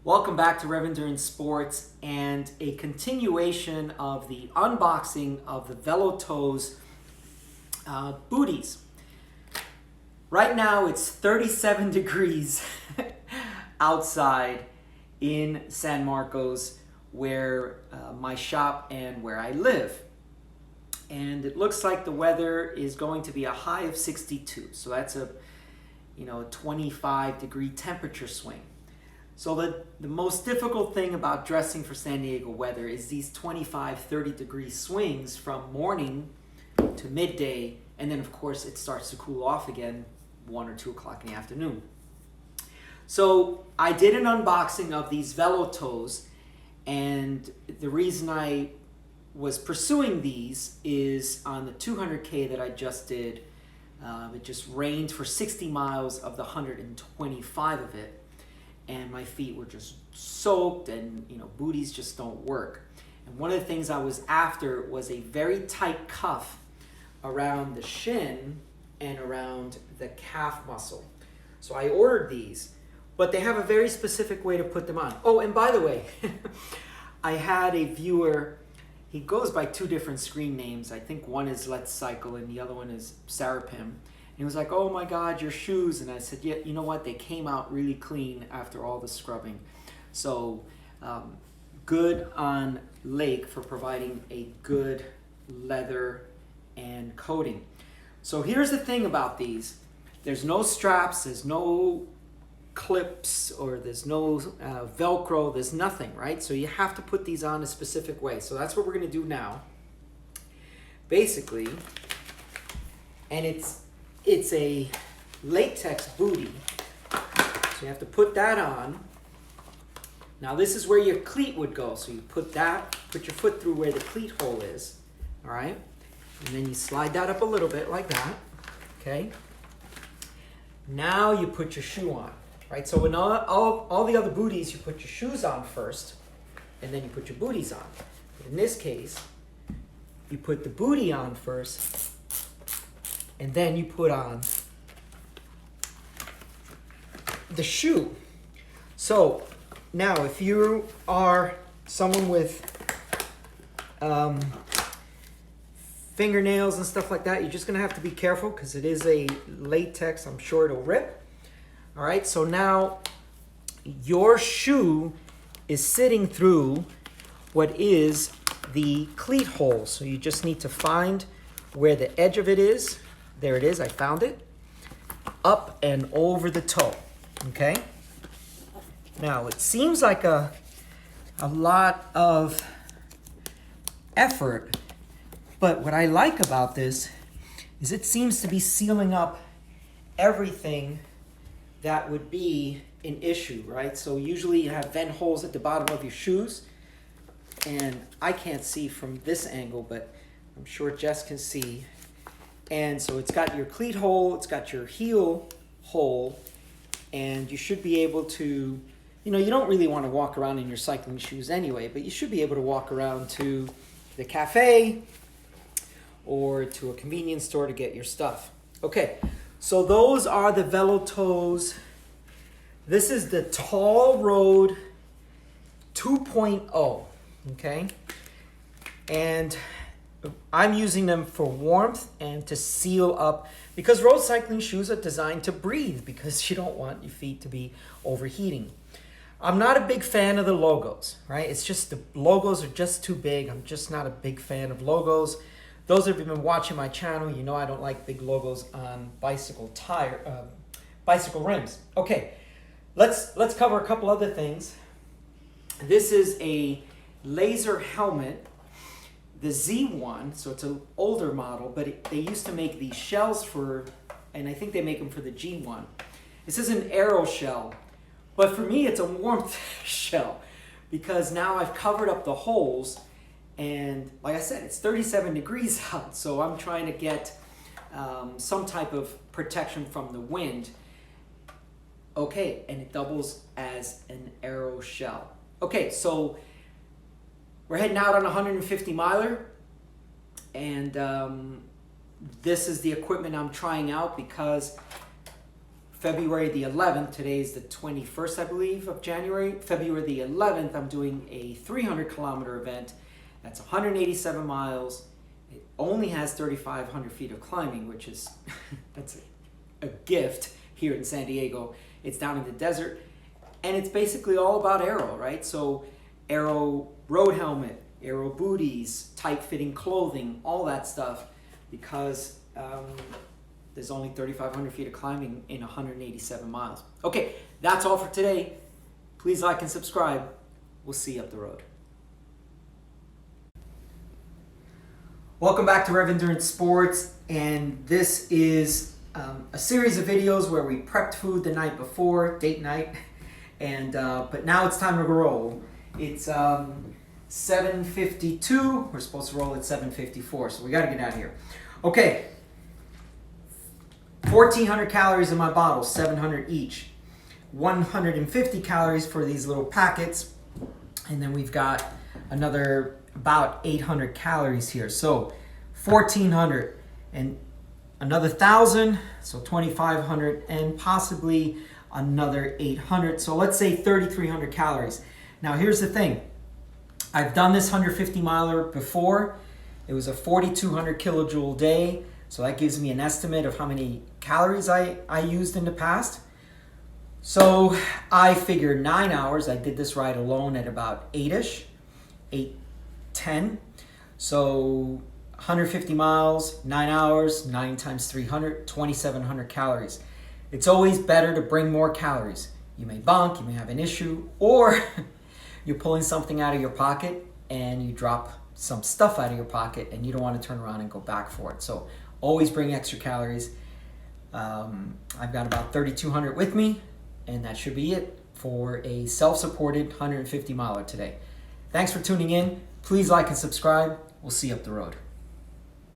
Welcome back to Rev Endurance Sports and a continuation of the unboxing of the Velotoze booties. Right now it's 37 degrees outside in San Marcos where my shop and where I live. And it looks like the weather is going to be a high of 62. So that's a 25 degree temperature swing. So the most difficult thing about dressing for San Diego weather is these 25, 30 degree swings from morning to midday, and then of course it starts to cool off again 1 or 2 o'clock in the afternoon. So I did an unboxing of these Velotoze, and the reason I was pursuing these is on the 200K that I just did. It just rained for 60 miles of the 125 of it. And my feet were just soaked, and booties just don't work. And one of the things I was after was a very tight cuff around the shin and around the calf muscle. So I ordered these, but they have a very specific way to put them on. Oh, and by the way, I had a viewer, he goes by 2 different screen names. I think one is Let's Cycle and the other one is Sarapim. He was like, "Oh my God, your shoes." And I said, "Yeah, you know what? They came out really clean after all the scrubbing." So good on Lake for providing a good leather and coating. So here's the thing about these. There's no straps, there's no clips, or there's no Velcro, there's nothing, right? So you have to put these on a specific way. So that's what we're gonna do now. Basically, and it's a latex booty, so you have to put that on. Now this is where your cleat would go, so you put your foot through where the cleat hole is, all right? And then you slide that up a little bit like that, okay? Now you put your shoe on, right? So in all the other booties, you put your shoes on first, and then you put your booties on. But in this case, you put the booty on first, and then you put on the shoe. So now if you are someone with fingernails and stuff like that, you're just gonna have to be careful because it is a latex. I'm sure it'll rip. All right, so now your shoe is sitting through what is the cleat hole. So you just need to find where the edge of it is. There it is, I found it. Up and over the toe, okay? Now, it seems like a lot of effort, but what I like about this is it seems to be sealing up everything that would be an issue, right? So usually you have vent holes at the bottom of your shoes, and I can't see from this angle, but I'm sure Jess can see. And so it's got your cleat hole, it's got your heel hole, and you should be able to, you don't really want to walk around in your cycling shoes anyway, but you should be able to walk around to the cafe or to a convenience store to get your stuff. Okay, so those are the Velotoze. This is the Tall Road 2.0, okay? And I'm using them for warmth and to seal up, because road cycling shoes are designed to breathe, because you don't want your feet to be overheating. I'm not a big fan of the logos, right? It's just the logos are just too big. I'm just not a big fan of logos. Those of you who've been watching my channel, you know I don't like big logos on bicycle rims. Okay, let's cover a couple other things. This is a laser helmet, the Z1, so it's an older model, but they used to make these shells for, and I think they make them for the G1. This is an aero shell, but for me it's a warmth shell, because now I've covered up the holes, and like I said, it's 37 degrees out, so I'm trying to get some type of protection from the wind. Okay, and it doubles as an aero shell. Okay, so we're heading out on a 150 miler, and this is the equipment I'm trying out, because February the 11th, today is the 21st, I believe, of January. February the 11th, I'm doing a 300-kilometer event. That's 187 miles. It only has 3,500 feet of climbing, which is that's a gift here in San Diego. It's down in the desert, and it's basically all about aero, right? So aero road helmet, aero booties, tight-fitting clothing, all that stuff, because there's only 3,500 feet of climbing in 187 miles. Okay, that's all for today. Please like and subscribe. We'll see you up the road. Welcome back to Rev Endurance Sports, and this is a series of videos where we prepped food the night before, date night, and but now it's time to roll. It's 7:52. We're supposed to roll at 7:54, so we got to get out of here. Okay, 1,400 calories in my bottle, 700 each. 150 calories for these little packets, and then we've got another about 800 calories here. So 1,400 and another 1,000, so 2,500, and possibly another 800. So let's say 3,300 calories. Now here's the thing. I've done this 150 miler before. It was a 4,200 kilojoule day. So that gives me an estimate of how many calories I used in the past. So I figured 9 hours. I did this ride alone at about 8-ish, 8:10. So 150 miles, 9 hours, 9 times 300, 2,700 calories. It's always better to bring more calories. You may bunk, you may have an issue, or you're pulling something out of your pocket and you drop some stuff out of your pocket and you don't want to turn around and go back for it. So always bring extra calories. I've got about 3,200 with me, and that should be it for a self-supported 150 miler today. Thanks for tuning in. Please like and subscribe. We'll see you up the road.